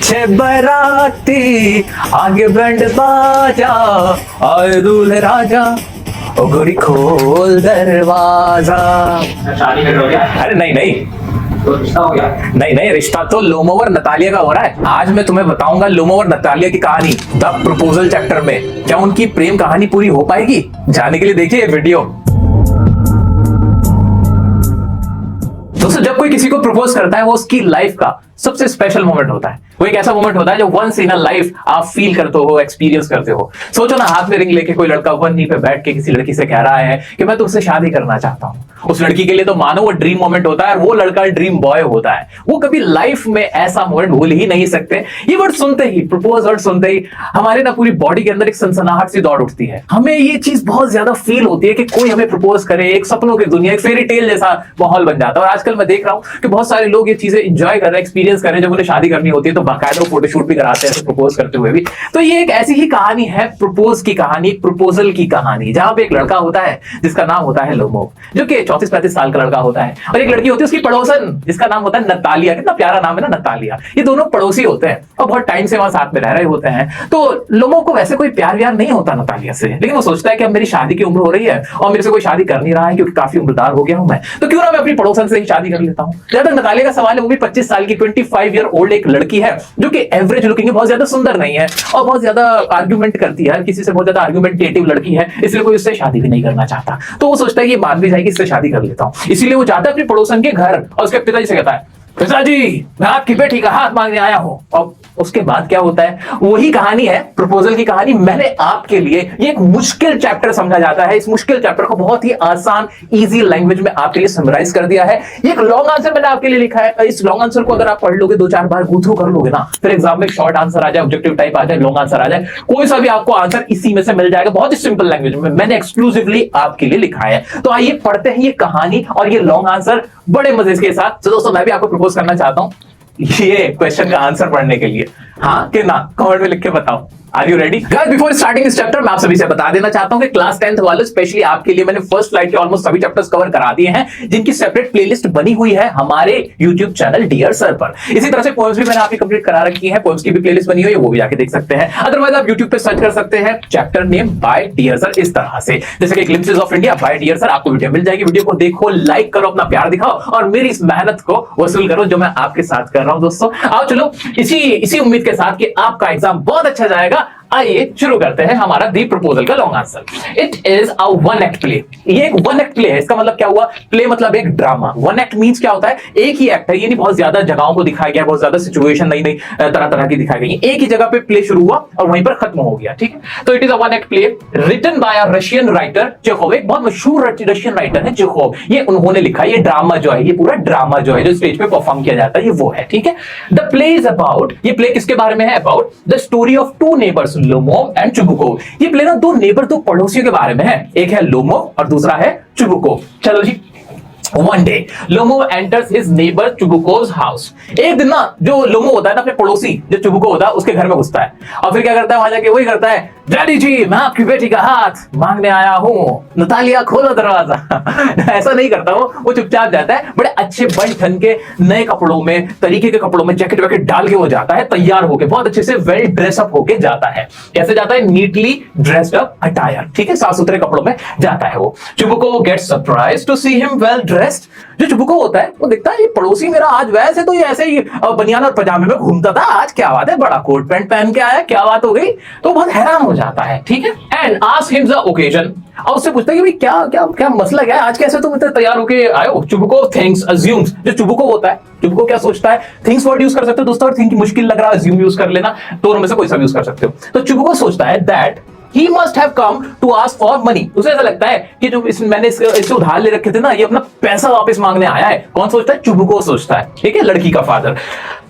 शादी कर रहे हो क्या? अरे नहीं नहीं तो रिश्ता हो गया? नहीं नहीं, रिश्ता तो लोमो और नतालिया का हो रहा है। आज मैं तुम्हें बताऊंगा लोमो और नतालिया की कहानी द प्रपोजल चैप्टर में। क्या उनकी प्रेम कहानी पूरी हो पाएगी? जाने के लिए देखिए ये वीडियो। दोस्तों, जब कोई किसी को प्रपोज करता है वो उसकी लाइफ का सबसे स्पेशल मोमेंट होता है। वो एक ऐसा मोमेंट होता है जो वंस इन अ लाइफ आप फील करते हो, एक्सपीरियंस करते हो। सोचो ना, हाथ में रिंग लेके कोई लड़का वन नी पे बैठ के किसी लड़की से कह रहा है कि मैं तुमसे शादी करना चाहता हूं। उस लड़की के लिए तो मानो वो ड्रीम मोमेंट होता है, वो लड़का ड्रीम बॉय होता है। वो कभी लाइफ में ऐसा मोमेंट भूल ही नहीं सकते। ये वर्ड सुनते ही, प्रपोज वर्ड सुनते ही हमारे ना पूरी बॉडी के अंदर एक सनसनाहट सी दौड़ उठती है। हमें ये चीज बहुत ज्यादा फील होती है कि कोई हमें प्रपोज करे। एक सपनों की दुनिया, एक फेरी टेल जैसा माहौल बन जाता है। और आजकल मैं देख रहा हूं कि बहुत सारे लोग ये चीजें एंजॉय कर रहे हैं, एक्सपीरियंस कर रहे हैं। जब उन्हें शादी करनी होती है तो बाकायदा फोटोशूट भी कराते हैं प्रपोज करते हुए भी। तो ये एक ऐसी ही कहानी है, प्रपोज की कहानी, प्रपोजल की कहानी, जहां पे एक लड़का होता है जिसका नाम होता है लोमो, जो कि 34-35 साल का लड़का होता है, और एक लड़की होती है उसकी पड़ोसन जिसका नाम होता है नतालिया। कितना प्यारा नाम है ना, नतालिया। ये दोनों पड़ोसी होते हैं और बहुत टाइम से वहां साथ में रह रहे होते हैं। तो लोमो को वैसे कोई प्यार व्यार नहीं होता नतालिया से, लेकिन वो सोचता है कि अब मेरी शादी की उम्र हो रही है और मेरे से कोई शादी कर नहीं रहा है क्योंकि काफी उम्रदार हो गया हूं मैं, तो क्यों ना मैं अपनी पड़ोसन से ही शादी कर लेता हूं। जहां तक नतालिया का सवाल है, वो भी 25 साल की 25 ईयर ओल्ड एक लड़की है जो कि एवरेज लुकिंग है, बहुत ज्यादा सुंदर नहीं है और बहुत ज्यादा आर्ग्यूमेंट करती है, किसी से बहुत ज्यादा आर्ग्यूमेंटेटिव लड़की है, इसलिए कोई उससे शादी भी नहीं करना चाहता। तो वो सोचता है कि मान भी जाएगी, इससे शादी कर लेता हूं। इसीलिए वो जाता है अपने पड़ोसन के घर और उसके पिताजी से कहता है, पिताजी मैं आपकी बेटी का हाथ मांगने आया हूं। और उसके बाद क्या होता है, वही कहानी है, प्रपोजल की कहानी। मैंने आपके लिए ये एक मुश्किल चैप्टर समझा जाता है, इस मुश्किल चैप्टर को बहुत ही आसान इजी लैंग्वेज में आपके लिए समराइज कर दिया है। ये एक लॉन्ग आंसर मैंने आपके लिए लिखा है। इस लॉन्ग आंसर को अगर आप पढ़ लोगे, 2-4 बार गो थ्रू कर लोगे ना, फिर एग्जाम में शॉर्ट आंसर आ जाए, ऑब्जेक्टिव टाइप आ जाए, लॉन्ग आंसर आ जाए, कोई सा भी आपको आंसर इसी में से मिल जाएगा। बहुत ही सिंपल लैंग्वेज में मैंने एक्सक्लूसिवली आपके लिए लिखा है। तो आइए पढ़ते हैं ये कहानी और ये लॉन्ग आंसर बड़े मजे के साथ। तो दोस्तों, मैं भी आपको प्रपोज करना चाहता हूं ये क्वेश्चन का आंसर पढ़ने के लिए। हाँ कि ना, कमेंट में लिख के बताओ। Are you ready? Guys, before starting this chapter मैं आप सभी से बता देना चाहता हूं कि क्लास 10th वाले स्पेशली आपके लिए मैंने फर्स्ट फ्लाइट के ऑलमोस्ट सभी चैप्टर्स कवर करा दिए हैं, जिनकी सेपरेट प्लेलिस्ट बनी हुई है हमारे YouTube चैनल डियर सर पर। इसी तरह से पोएम्स भी मैंने आपकी कंप्लीट करा रखी है, पोएम्स की भी प्लेलिस्ट बनी हुई है, वो भी जाके देख सकते हैं। अदरवाइज आप YouTube पे सर्च कर सकते हैं chapter name by dear sir, इस तरह से जैसे कि glimpses of India by dear sir. आपको वीडियो मिल जाएगी, वीडियो को देखो, लाइक करो, अपना प्यार दिखाओ और मेरी इस मेहनत को वसूल करो जो मैं आपके साथ कर रहा हूं। दोस्तों आओ चलो, इसी उम्मीद के साथ कि आपका एग्जाम बहुत अच्छा जाएगा, आइए शुरू करते हैं हमारा दी प्रपोजल का long answer. It is a one act play. ये एक वन एक्ट प्ले है। इसका मतलब क्या हुआ? प्ले मतलब एक ड्रामा। वन एक्ट मींस क्या होता है? एक ही एक्ट है, ये नहीं बहुत ज्यादा जगहों को दिखाया गया, बहुत ज्यादा सिचुएशन नई नई तरह तरह की दिखाई गई। एक ही जगह पे प्ले शुरू हुआ और वहीं पर खत्म हो गया। ठीक है, तो it is a one act play written by a Russian writer Chekhov. एक बहुत मशहूर रशियन राइटर है चेखोव, ये उन्होंने लिखा। ये ड्रामा जो है, ये पूरा ड्रामा जो है जो स्टेज पे परफॉर्म किया जाता है, ये वो है। ठीक है, द प्ले इज अबाउट, ये प्ले किसके बारे में है? About the story of two neighbours, Lomov and Chubukov. ये प्ले ना दो नेबर, दो पड़ोसियों के बारे में है। एक है लोमो और दूसरा है चुबुकोव। चलो जी। One day, Lomo enters his neighbor Chubukov's house. एक दिन ना जो लोमो होता है ना, अपने पड़ोसी जो चुबुको होता है, उसके घर में घुसता है और फिर क्या करता है? वहां जाके वही करता है, डैडी जी मैं आपकी बेटी का हाथ मांगने आया हूँ, नतालिया खोलो दरवाजा। ऐसा नहीं करता वो चुपचाप जाता है। बड़े अच्छे बन ठन के नए कपड़ों में, तरीके के कपड़ों में, जैकेट वैकेट डाल के वो जाता है, तैयार होके, बहुत अच्छे से वेल ड्रेसअप होके जाता है। कैसे जाता है? Neatly dressed up attire. ठीक है, साफ सुथरे कपड़ों में जाता है वो। Chubukov gets surprise to see him well dressed. जो चुबुको होता है वो देखता है ये पड़ोसी मेरा आज, वैसे तो ये ऐसे ही बनियान और पजामे में घूमता था, आज क्या बात है, बड़ा कोट पैंट पहन के आया, क्या बात हो गई? तो बहुत हैरान हो जाता है। ठीक है, and ask him the occasion. और उससे पूछता है कि भाई क्या क्या क्या मसला क्या है, आज कैसे तुम इतने तैयार होके आए हो? चुबुको थिंक्स, अज्यूम्स। जो चुबुको होता है, चुबुको क्या सोचता है? थिंक्स वर्ड यूज कर सकते हो दोस्तों, और थिंक मुश्किल लग रहा है, अज्यूम यूज कर लेना, दोनों में से कोई सा यूज कर सकते हो। तो चुबुको सोचता है that he must have come to ask for money। उसे ऐसा लगता है कि जो मैंने इससे उधार ले रखे थे ना, ये अपना पैसा वापस मांगने आया है। कौन सोचता है? चुबुको सोचता है। ठीक है, लड़की का father.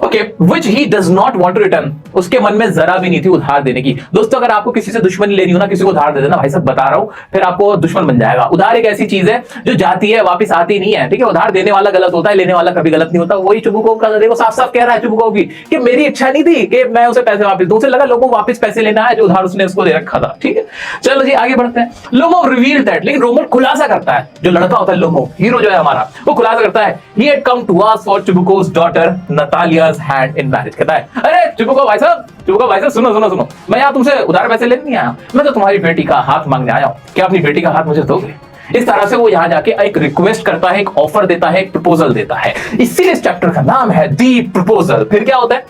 Okay, which he does not want to return। उसके मन में जरा भी नहीं थी उधार देने की। दोस्तों, अगर आपको किसी से दुश्मनी लेनी हो ना, किसी को उधार दे देना, भाई साहब बता रहा हूं, फिर आपको दुश्मन बन जाएगा। उधार एक ऐसी चीज है जो जाती है वापस आती नहीं है। ठीक है, उधार देने वाला गलत होता है, लेने वाला कभी गलत नहीं होता। वही चुबुको का देखो, साफ साफ कह रहा है चुबुको की कि मेरी इच्छा नहीं थी कि मैं उसे पैसे वापस दूं, उसे लगा लोगों को वापस पैसे लेना है जो उधार उसने उसको दे रखा था। ठीक है, चलो जी आगे बढ़ते हैं। लोमो रिवील दैट, लेकिन लोमो खुलासा करता है, जो लड़का होता है लोमो, हीरो जो है हमारा, वो खुलासा करता है, he had come to ask for Chubuko's daughter Natalia नतालिया's hand in marriage। कहता है अरे चुप को भाई साहब, चुप को भाई साहब, सुनो सुनो सुनो, मैं यहाँ तुमसे उधार पैसे लेने नहीं आया, मैं तो तुम्हारी बेटी का हाथ मांगने आया हूँ, क्या अपनी बेटी का हाथ मुझे दोगे? इस तरह से वो यहाँ जाके एक रिक्वेस्ट करता है, एक ऑफर देता है, एक प्रपोजल देता है। इसीलिए इस चैप्टर का नाम है दी प्रपोजल। फिर क्या होता है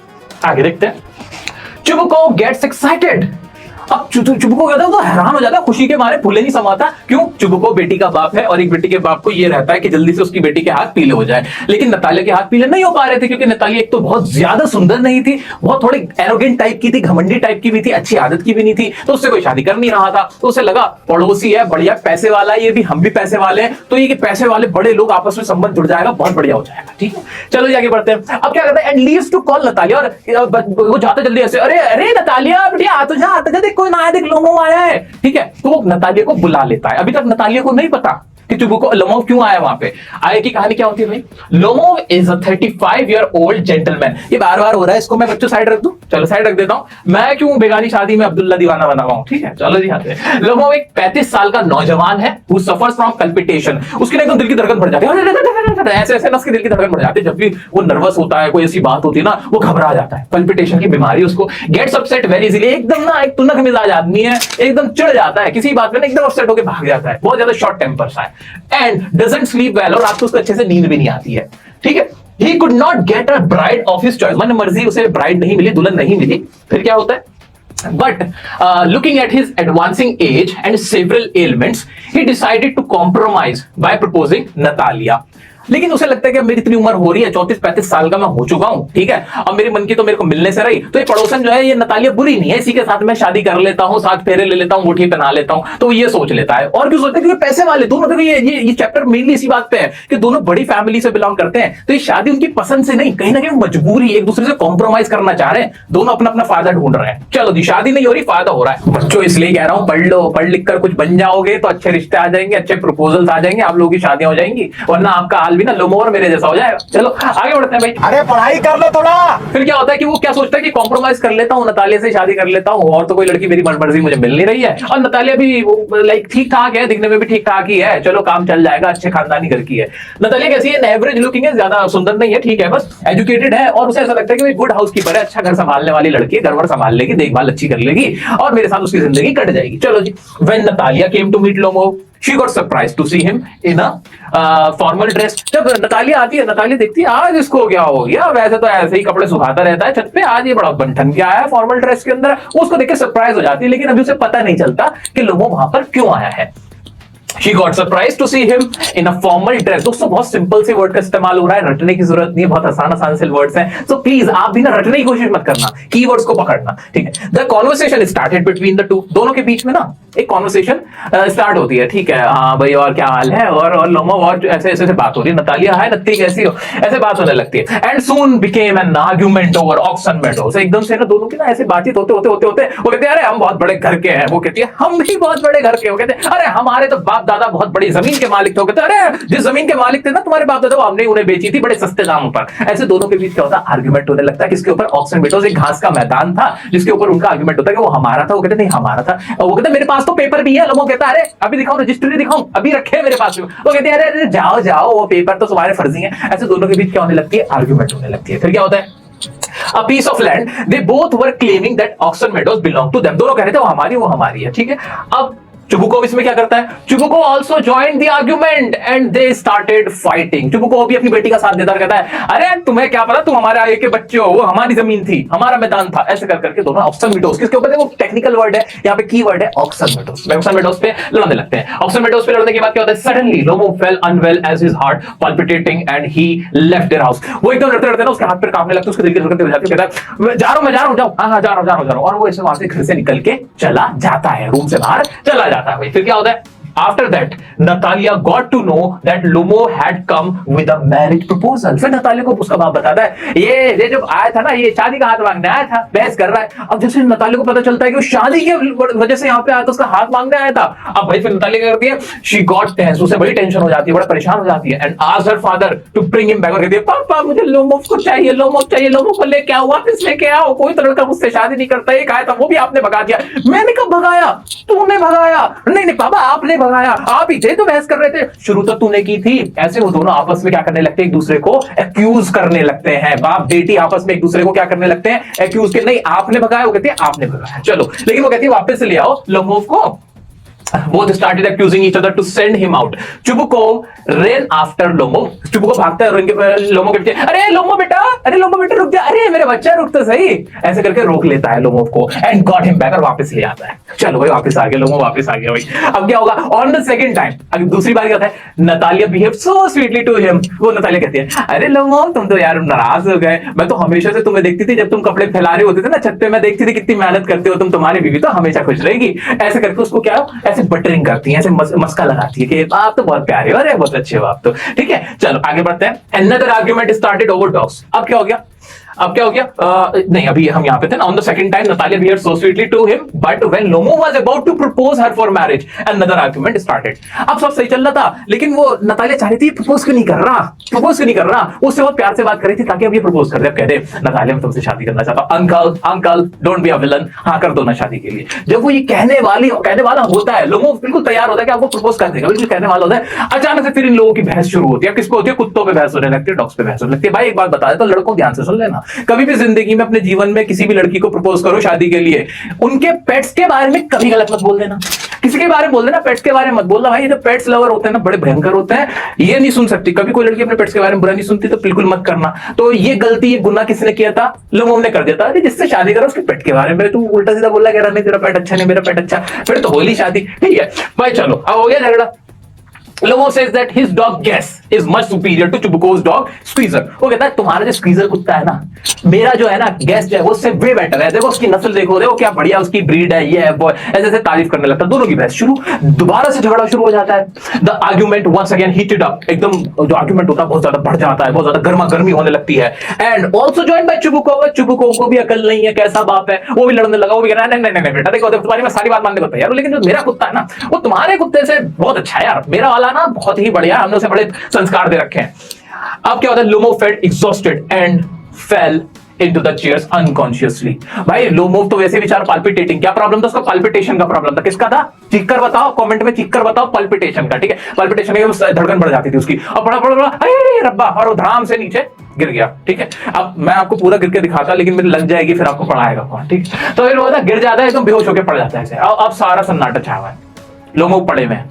आगे देखते हैं। Chubukov gets excited. अब चुबुको कहता है तो हैरान हो जाता है, खुशी के मारे फूले नहीं समाता। क्यों? चुबुको बेटी का बाप है और एक बेटी के बाप को ये रहता है कि जल्दी से उसकी बेटी के हाथ पीले हो जाए, लेकिन नतालिया के हाथ पीले नहीं हो पा रहे थे क्योंकि नतालिया एक तो बहुत ज्यादा सुंदर नहीं थी, बहुत थोड़ी एरोगेंट टाइप की थी, घमंडी टाइप की भी थी, अच्छी आदत की भी नहीं थी, तो उससे कोई शादी कर नहीं रहा था। तो उसे लगा पड़ोसी है, बढ़िया पैसे वाला है, ये भी हम भी पैसे वाले हैं, तो ये पैसे वाले बड़े लोग आपस में संबंध जुड़ जाएगा, बहुत बढ़िया हो जाएगा। ठीक है, चलो आगे बढ़ते हैं। अब क्या करता है, and leaves to call Natalya, और वो जाता जल्दी ऐसे, अरे अरे नतालिया बेटी आ तो जा, देख कोई ना आया, देख लोगों आया है। ठीक है, तो वो नतालिया को बुला लेता है। अभी तक नतालिया को नहीं पता कि चुबुको लोमोव क्यों आया वहां पे। आए की कहानी क्या होती है भाई, Lomov is a 35 year old gentleman. ये बार बार हो रहा है, इसको मैं बच्चों साइड रख दूं, चलो साइड रख देता हूं, मैं क्यों बेगानी शादी में अब्दुल्ला दीवाना बना हुआ हूं। ठीक है, चलो जी आते हैं। लोमोव एक 35 साल का नौजवान है हु सफर्स फ्रॉम पल्पिटेशन। उसके ना एकदम दिल की धड़कन बढ़ जाती है, ऐसे ऐसे नस की दिल की धड़कन बढ़ जाती है, जब भी वो नर्वस होता है, कोई ऐसी बात होती है ना, वो घबरा जाता है। पल्पिटेशन की बीमारी उसको, गेट्स अपसेट वेरी इजीली, एकदम ना एक तुनक मिजाज आदमी है, एकदम चिढ़ जाता है किसी बात में, एकदम अपसेट होकर भाग जाता है, बहुत ज्यादा शॉर्ट टेम्पर सा है, एंड डजंट स्लीप वेल, और रात को उसको अच्छे से नींद भी नहीं आती है। ठीक है, he could not get a bride of his choice, मन मर्जी उसे ब्राइड नहीं मिली, दुल्हन नहीं मिली। फिर क्या होता है, but looking at his advancing age and several ailments, he decided to compromise by proposing Natalia। लेकिन उसे लगता है कि अब मेरी इतनी उम्र हो रही है, 34-35 साल का मैं हो चुका हूं, ठीक है, अब मेरी मन की तो मेरे को मिलने से रही, तो ये पड़ोसन जो है ये नतालिया बुरी नहीं है, इसी के साथ मैं शादी कर लेता हूं, साथ फेरे ले लेता हूं, मुट्ठी पहना लेता हूं, तो ये सोच लेता है। और क्यों सोचता है, क्योंकि पैसे वाले दोनों, देखो ये चैप्टर मेनली इसी बात पे है कि दोनों बड़ी फैमिली से बिलोंग करते हैं, तो ये शादी उनकी पसंद से नहीं, कहीं ना कहीं मजबूरी, एक दूसरे से कॉम्प्रोमाइज करना चाह रहे हैं, दोनों अपना अपना फायदा ढूंढ रहे हैं। चलो जी, शादी नहीं हो रही, फायदा हो रहा है। बच्चों इसलिए कह रहा हूं, पढ़ लो, पढ़ लिख कर कुछ बन जाओगे तो अच्छे रिश्ते आ जाएंगे, अच्छे प्रपोजल्स आ जाएंगे, आप लोगों की शादियां हो जाएंगी, वरना आपका हाल भी ना लोमो और मेरे हो जाएगा। चलो आगे बढ़ते हैं भाई। अरे पढ़ाई कर लो थोड़ा। फिर क्या होता है कि वो क्या सोचता है कि कॉम्प्रोमाइज कर लेता हूं, नतालिया से शादी कर लेता हूं, और तो कोई लड़की मेरी मनमर्जी मुझे मिल नहीं रही है, और नतालिया भी लाइक ठीक ठाक है, दिखने में भी ठीक ठाक ही है, चलो काम चल जाएगा, अच्छे खानदानी घर की है। नतालिया कैसी है, एवरेज लुकिंग है, ज्यादा सुंदर नहीं है, ठीक है, बस एजुकेटेड है, और उसे ऐसा लगता है कि गुड हाउसकीपर है, अच्छा घर संभालने वाली लड़की है, घर वर संभाल लेगी, देखभाल अच्छी कर लेगी, और मेरे साथ उसकी जिंदगी कट जाएगी। चलो जी, when Natalia came to meet Lomov, she got surprised to see him in a formal dress। जब नतालिया आती है, नतालिया देखती है आज इसको क्या हो गया, वैसे तो ऐसे ही कपड़े सुखाता रहता है छत पे, आज ये बड़ा बनठन क्या है फॉर्मल ड्रेस के अंदर, उसको देख के सरप्राइज हो जाती है, लेकिन अभी उसे पता नहीं चलता कि लोमोव वहां पर क्यों आया है। She got surprised to see him in a formal dress। दोस्तों बहुत सिंपल से वर्ड का इस्तेमाल हो रहा है, रटने की जरूरत नहीं है, बहुत आसान से वर्ड्स हैं, so प्लीज आप भी ना रटने की कोशिश मत करना, कीवर्ड्स को पकड़ना। ठीक है, the conversation started between the two, दोनों के बीच में ना एक कॉन्वर्सेशन स्टार्ट होती है। ठीक है, हाँ भाई और क्या हाल है, और लोमोव, और ऐसे ऐसे बात हो रही है, नतालिया हाय नत्ती कैसी हो, ऐसे बात होने लगती है। And soon became an argument over oxen meadows. एकदम से ना दोनों की ना ऐसे बातचीत होते होते होते होते वो कहते हैं अरे हम बहुत बड़े घर के हैं, वो कहती है हम भी बहुत बड़े घर के, वो कहते हैं अरे हमारे तो बाप दादा बहुत बड़ी जमीन के मालिक थे, वो कहते हैं अरे जिस जमीन के मालिक थे ना तुम्हारे बाप दादा, हमने उन्हें बेची थी बड़े सस्ते दामों पर। ऐसे दोनों के बीच क्या होता है, आर्गुमेंट होने लगता है, किसके ऊपर, ऑक्सन मेडोज, एक घास का मैदान था जिसके ऊपर उनका आर्गुमेंट होता है कि वो हमारा था, वो कहते नहीं हमारा था, वो कहते मेरे पास तो पेपर भी है, लोमोव कहता है अरे अभी दिखाओ, रजिस्ट्री दिखाऊं, अभी रखे हैं मेरे पास, वो कहते हैं अरे जाओ जाओ, वो पेपर तो तुम्हारे फर्जी है। ऐसे दोनों के बीच क्या होने लगती है, आर्गुमेंट होने लगती है। फिर क्या होता है, a piece of land, they both were claiming that Oxon Meadows belong to them। दोनों कह रहे थे वो हमारी है। ठीक है, अब चुबुको इसमें क्या करता है, चुबुको also join the argument and they started fighting. चुबुको भी अपनी बेटी का साथ देता कहता है अरे तुम्हें क्या पता, तुम हमारे आगे के बच्चे हो, वो हमारी जमीन थी, हमारा मैदान था, ऐसे कर करके दोनों ऑक्सन मेडोज, किसके ऊपर, वो टेक्निकल वर्ड है यहाँ पे, की वर्ड है ऑक्सन मेडोज, ऑक्सन मेडोज पे लड़ने लगते हैं। ऑक्सन मेडोज पे लड़ने के बाद क्या होता है, suddenly Lomov fell unwell as his heart palpitating and he left their house। वो एकदम लड़ते लड़ते ना उसके हाथ पैर कांपने लगते, उसके दिल की धड़कन तेज हो जाती है, कहता है मैं जा रहा हूं जाओ, हाँ जा रहा हूं, और वो ऐसे वहां से घर से निकल के चला जाता है, रूम से बाहर चला जाता है। फिर क्या होता है, After that, Natalia got to know that Lomo had come with a marriage proposal। फिर नतालिया को उसका बाप बताता है ये जब आया था ना, ये शादी का हाथ मांगने आया था, बहस कर रहा है। अब जैसे नतालिया को पता चलता है कि वो शादी की वजह से यहाँ पे आया था, उसका हाथ मांगने आया था। अब भाई फिर नतालिया क्या करती है, she got tense, उसे बड़ी टेंशन हो जाती है, बड़ा परेशान हो जाती है, and asked her father to bring him back। और कहती है पापा मुझे लोमोव को चाहिए, लोमोव चाहिए, लोमोव को लेके आओ, वापस लेके आओ, कोई तो लड़का मुझसे शादी नहीं करता, एक आया था वो भी आपने भगा दिया। मैंने कब भगाया, तूने भगाया? नहीं पापा आपने भगाया, आप पीछे तो बहस कर रहे थे, शुरू तो तूने की थी। ऐसे वो दोनों आपस में क्या करने लगते हैं, एक दूसरे को एक्यूज करने लगते हैं। बाप बेटी आपस में एक दूसरे को क्या करने लगते हैं, एक्यूज के। नहीं आपने भगाया, वो कहती है आपने भगाया, चलो। लेकिन वो कहती है वापस ले आओ लोमोव को। Both started accusing each other to send him out. Chubukov ran after Lomov. Chubukov भागता है लोमो के पीछे, अरे लोमो बेटा रुक जा, अरे मेरे बच्चा रुक तो सही, ऐसे करके रोक लेता है लोमोव को एंड गॉट हिम बैक और वापस ले आता है। चलो भाई वापस आ गया लोमो, वापस आ गया भाई। अब क्या होगा, ऑन द सेकंड टाइम, अब दूसरी बार क्या होता है, Natalya behave so sweetly to him. वो नतालिया कहती है, अरे लोमो तुम तो यार नाराज हो गए, मैं तो हमेशा से तुम्हें देखती थी जब तुम कपड़े फैला रहे होते थे ना छत पे, मैं देखती थी कितनी मेहनत करते हो तुम, तुम्हारी बीवी तो हमेशा खुश रहेगी। ऐसे करके उसको क्या बटरिंग करती है, ऐसे मस्का लगाती है कि आप तो बहुत प्यारे हो, अरे बहुत अच्छे हो आप तो, ठीक है। चलो आगे बढ़ते हैं। Another argument started over dogs. अब क्या हो गया, नहीं अभी हम यहाँ पे थे ना। On the second time Natalia behaved so sweetly to him, but when Lomov was about to propose her for marriage, another argument started. अब सब सही चल रहा था, लेकिन वो नतालिया चाह रही थी प्रपोज क्यों नहीं कर रहा, उससे बहुत प्यार से बात कर रही थी ताकि अब ये प्रपोज कर दे। अब कह दे नतालिया मैं तुमसे शादी करना चाहता हूं, uncle don't be a villain, हाँ कर दो ना शादी के लिए। जब वो ये कहने वाला होता है, लोमो बिल्कुल तैयार होता है कि आपको प्रपोज कर देगा, बिल्कुल कहने वाला होता है, अचानक से फिर इन लोगों की बहस शुरू होती है। किसको होती है, कुत्तों पे बहस होने लगती है, डॉग्स पे बहस होने लगती है। भाई एक बात बता दे तो लड़कों ध्यान से सुन लेना, कभी भी जिंदगी में अपने जीवन में किसी भी लड़की को प्रपोज करो शादी के लिए, उनके पेट्स के बारे में कभी गलत मत बोल देना, किसी के बारे में बोल देना, पेट्स के बारे में मत बोलना। भाई ये जो पेट्स लवर होते हैं ना बड़े भयंकर होते हैं, ये नहीं सुन सकती कभी कोई लड़की अपने पेट्स के बारे में बुरा नहीं सुनती, तो बिल्कुल मत करना। तो ये गलती, ये गुनाह किसने किया था, लोमोव ने कर दिया था। जिससे शादी करो उसके पेट के बारे में तू उल्टा सीधा बोला कह रहा नहीं तेरा पेट अच्छा, नहीं मेरा पेट अच्छा, फिर तो होली शादी, ठीक है भाई। चलो अब हो गया झगड़ा। Lomo says that his dog Guess is much superior to Chubukov's dog Squeezer. वो कहता है तुम्हारा जो स्क्वीजर कुत्ता है ना, मेरा जो है ना Guess जो है वो उससे वे बेटर है, देखो उसकी नस्ल देखो क्या बढ़िया उसकी ब्रीड है, ये है वो, ऐसे तारीफ करने लगता है। दोनों की बहस शुरू, दोबारा से झगड़ा शुरू हो जाता है। The argument once again heated up, एकदम जो आर्ग्यूमेंट होता है बहुत ज्यादा बढ़ जाता है, बहुत ज्यादा गर्मा गर्मी होने लगती है। And also join by Chubukov। Chubukov को भी अकल नहीं है, कैसा बाप है, वो भी लड़ने लगा, वो भी कह रहा है नहीं बेटा देखो तुम्हारी मैं सारी बात मानने को तैयार हूं, लेकिन जो मेरा कुत्ता है ना वो तुम्हारे कुत्ते से बहुत अच्छा है यार, मेरा वाला ना बहुत ही बढ़िया, हमने उसे बड़े संस्कार दे रखे हैं। अब क्या होता है, Lomov felt exhausted and fell into the chairs unconsciously। भाई लोमोव तो वैसे बेचारा पाल्पिटेटिंग, क्या प्रॉब्लम था उसका, पाल्पिटेशन का प्रॉब्लम था। किसका था, चीख कर बताओ, कमेंट में चीख कर बताओ, पाल्पिटेशन का, ठीक है। पाल्पिटेशन में धड़कन बढ़ जाती थी उसकी, और बड़ा अरे रब्बा, और वो धड़ाम से नीचे गिर गया, ठीक है। अब मैं आपको पूरा गिर के दिखाता लेकिन मेरी लग जाएगी, फिर आपको पढ़ाएगा कौन, ठीक है। तो फिर वो गिर जाता है एकदम बेहोश होकर पड़ जाता है ऐसे। अब सारा सन्नाटा छाया हुआ है, लोमोव पड़े में।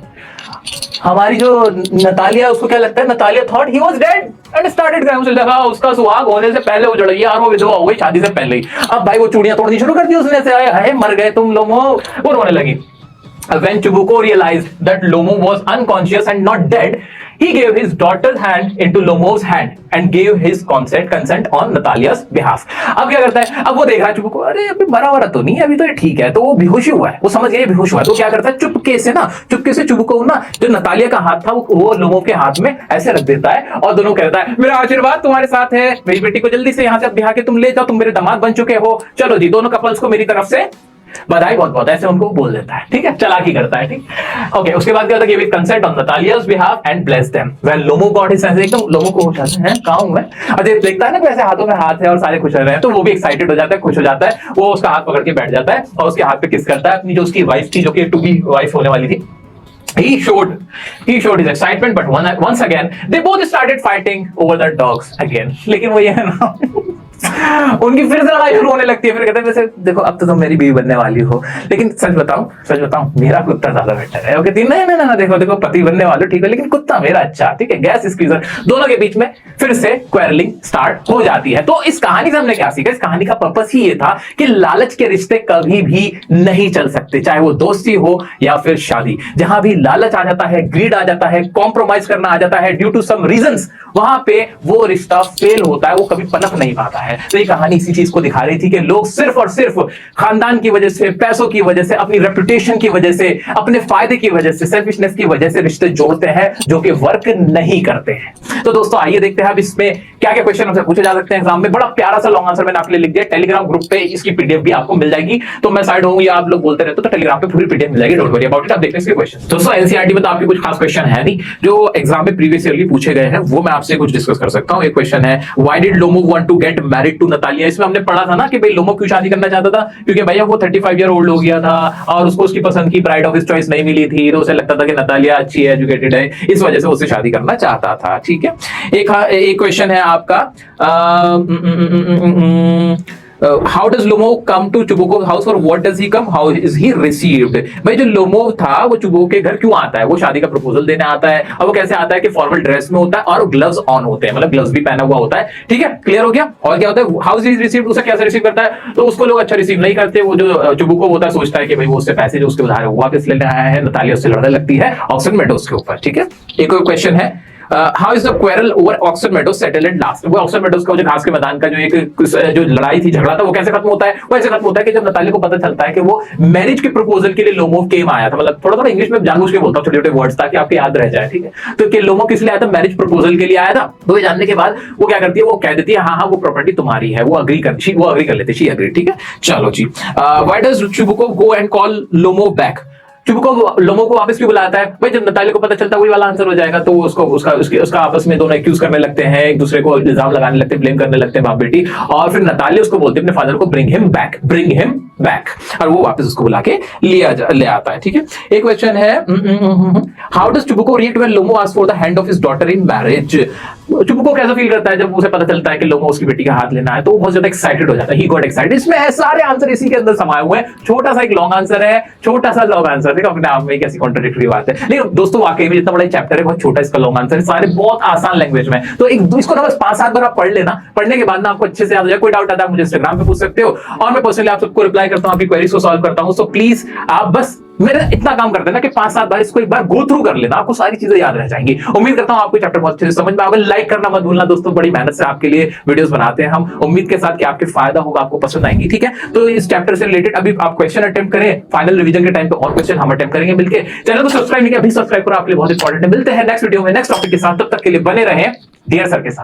हमारी जो नतालिया, उसको क्या लगता है, Natalia thought he was dead and started crying. उसे लगा उसका सुहाग होने से पहले उजड़ गई और वो विधवा हो गई शादी से पहले ही। अब भाई वो चूड़ियां तोड़नी शुरू कर दी उसने, से आए मर गए तुम लोमोव, वो रोने लगी। When Chubukov realized that Lomo was unconscious and not dead, he gave his daughter's hand into Lomov's hand and gave his consent on Natalia's behalf। अब क्या करता है, अब वो देख रहा है Chubukov, अरे अभी मरा वरा तो नहीं है, अभी तो ये ठीक है, तो वो बेहोश हुआ है, वो समझ गया बेहोश हुआ है। तो क्या करता है, चुपके से Chubukov ना जो नतालिया का हाथ था वो लोमोव के हाथ में ऐसे रख देता है और दोनों कहता है मेरा आशीर्वाद तुम्हारे साथ है, मेरी बेटी को जल्दी से यहाँ से बिहार के तुम ले जाओ, तुम मेरे दामाद बन चुके हो, चलो जी दोनों कपल्स को मेरी तरफ से बधाई बहुत बहुत, ऐसे उनको बोल देता है, ठीक है, चालाकी करता है, ठीक। ओके उसके बाद क्या होता है, गिव कंसेंट ऑन नतालिया's behalf and bless them। When Lomo got his sense, एकदम लोमो को उठाते हैं, कहाँ हूं मैं, अजय देखता है ना वैसे हाथों में हाथ है और सारे खुश रहे हैं, तो वो भी एक्साइटेड हो जाता है, खुश हो जाता है, वो उसका हाथ पकड़ के बैठ जाता है और उसके हाथ पे किस करता है, अपनी जो उसकी वाइफ थी, जो कि टू बी वाइफ होने वाली थी। He showed his excitement, but once again they both started fighting over the dogs again। लेकिन वो ये है ना उनकी फिर से लड़ाई शुरू होने लगती है। फिर कहते हैं वैसे देखो अब तो तुम मेरी बीवी बनने वाली हो, लेकिन सच बताऊं मेरा कुत्ता ज्यादा बेटर है। वो कहती है नहीं देखो पति बनने वाले ठीक है, लेकिन कुत्ता मेरा अच्छा, ठीक है। गैस स्क्वीजर, दोनों के बीच में फिर से क्वेरलिंग स्टार्ट हो जाती है। तो इस कहानी से हमने क्या सीखा, इस कहानी का पर्पस ही ये था कि लालच के रिश्ते कभी भी नहीं चल सकते, चाहे वो दोस्ती हो या फिर शादी। जहां भी लालच आ जाता है, ग्रीड आ जाता है, कॉम्प्रोमाइज करना आ जाता है ड्यू टू सम रीजंस, वहां पे वो रिश्ता फेल होता है, वो कभी पनप नहीं पाता है। तो ये कहानी इसी चीज को दिखा रही थी कि लोग सिर्फ और सिर्फ खानदान की वजह से, पैसों की वजह से, अपनी रेपुटेशन की वजह से, अपने फायदे की वजह से, सेल्फिशनेस की वजह से रिश्ते जोड़ते हैं जो कि वर्क नहीं करते हैं। तो दोस्तों आइए देखते हैं अब इसमें क्या क्या क्वेश्चन हमसे पूछे जा सकते हैं एग्जाम में। बड़ा प्यारा सा लॉन्ग आंसर मैंने आपके लिए लिख दिया, टेलीग्राम ग्रुप पे इसकी पीडीएफ भी आपको मिल जाएगी। तो मैं साइड हूं या आप लोग बोलते रहते तो टेलीग्राम पे पूरी पीडीएफ मिल जाएगी, डोंट वरी अबाउट इट। आप देखते हैं इसके क्वेश्चन। दोस्तों एनसीईआरटी में तो आपके कुछ खास क्वेश्चन है नहीं, जो एग्जाम में प्रीवियस ईयरली पूछे गए हैं वो मैं आपसे कुछ डिस्कस कर सकता हूं। एक क्वेश्चन है, why did Lomov want to get married to Natalia. इसमें हमने पढ़ा था ना कि भाई लोमो क्यों शादी करना चाहता था, क्योंकि भैया वो 35 ईयर ओल्ड हो गया था और उसको उसकी पसंद की ब्राइड ऑफ हिज चॉइस नहीं मिली थी, तो उसे लगता था कि नतालिया अच्छी है, एजुकेटेड है, इस वजह से उससे शादी करना चाहता था। ठीक है, एक क्वेश्चन है आपका, how does Lomov come to Chubukov house for what does he come, how is he received. भाई जो लोमो था वो चुबुको के घर क्यों आता है, वो शादी का प्रपोजल देने आता है, और वो कैसे आता है कि फॉर्मल ड्रेस में होता है और ग्लव्स ऑन होते हैं, मतलब ग्लव्स भी पहना हुआ होता है। ठीक है, क्लियर हो गया। और क्या होता है, हाउ इज रिसीव्ड, उसे कैसे रिसीव करता है, तो उसको लोग अच्छा रिसीव नहीं करते। वो जो चुबुको होता है सोचता है कि भाई वो उससे पैसे जो उसके उधार है वो वापस लेने आया है, नतालिया उससे लड़ने लगती है ऑक्सन मेडोज के ऊपर। ठीक है, एक और क्वेश्चन है, how is the quarrel over oxen meadows settled at last. वो ऑक्सन मेडोज का जो घास के मैदान का जो लड़ाई थी, झगड़ा था, वो कैसे खत्म होता है, वो ऐसे खत्म होता है कि जब नतालिया को पता चलता है कि वो मैरिज के प्रपोजल के लिए लोमोव केम आया था। मतलब थोड़ा थोड़ा इंग्लिश में जानबूझ के बोलता हूँ छोटे छोटे वर्ड्स ताकि आपको याद रह जाए। ठीक है, तो कि लोमोव किस लिए आया था, मैरिज प्रपोजल के लिए आया था। तो ये जानने के बाद वो क्या करती है, वो कह देती है हाँ वो प्रॉपर्टी तुम्हारी है, वो अग्री कर लेते, शी अग्री। ठीक है, चलो जी, why does Chubukov go and call Lomov back. Chubukov Lomov को वापस क्यों बुलाता है, भाई जब नतालिया को पता चलता है वही वाला आंसर हो जाएगा, तो उसका आपस में दोनों एक्यूज करने लगते हैं, एक दूसरे को इल्जाम लगाने लगते हैं, ब्लेम करने लगते हैं बाप बेटी, और फिर नतालिया उसको बोलती है अपने फादर को ब्रिंग हिम बैक, और वो वापस उसको बुला के ले आता है। ठीक है, एक क्वेश्चन है, how does Chubukov react when Lomov asks for the hand of his daughter in marriage. Chubukov कैसा फील करता है जब उसे पता चलता है कि लोमो उसकी बेटी का हाथ लेना है, तो वो बहुत ज्यादा एक्साइटेड हो जाता है, ही गॉट एक्साइटेड। इसमें सारे आंसर इसी के अंदर समाये हुए हैं, छोटा सा एक लॉन्ग आंसर है, छोटा सा लॉन्ग आंसर है, अपने आप में एक ऐसी कॉन्ट्राडिक्टरी बात है, लेकिन दोस्तों वाकई में जितना बड़ा चैप्टर है बहुत छोटा इसका लॉन्ग आंसर है, सारे बहुत आसान लैंग्वेज में, तो इसको ना बस 5-7 बार आप पढ़ लेना, पढ़ने के बाद ना आपको अच्छे से याद हो जाए। कोई डाउट आता है मुझे इंस्टाग्राम पे पूछ सकते हो, और मैं पर्सनली आप सबको रिप्लाई करता हूं, आपकी क्वेरीज को सॉल्व करता हूं। सो प्लीज आप बस मेरा इतना काम कर देना कि 5-7 बार इसको एक बार गो थ्रू कर लेना, आपको सारी चीजें याद रह जाएंगी। उम्मीद करता हूं आपको चैप्टर बहुत अच्छे से समझ में आएगा। लाइक करना मत भूलना दोस्तों, बड़ी मेहनत से आपके लिए वीडियोस बनाते हैं हम, उम्मीद के साथ कि आपके फायदा होगा, आपको पसंद आएंगी। ठीक है, तो इस चैप्टर से रिलेटेड अभी आप क्वेश्चन अटेम्प्ट करें, फाइनल रिवीजन के टाइम पे और क्वेश्चन हम अटेम्प्ट करेंगे मिलकर। चैनल को सब्सक्राइब नहीं किया, अभी सब्सक्राइब करो, आपके लिए बहुत इंपॉर्टेंट है। मिलते हैं नेक्स्ट वीडियो में नेक्स्ट टॉपिक के साथ, तब तक के लिए बने रहें डियर सर के साथ।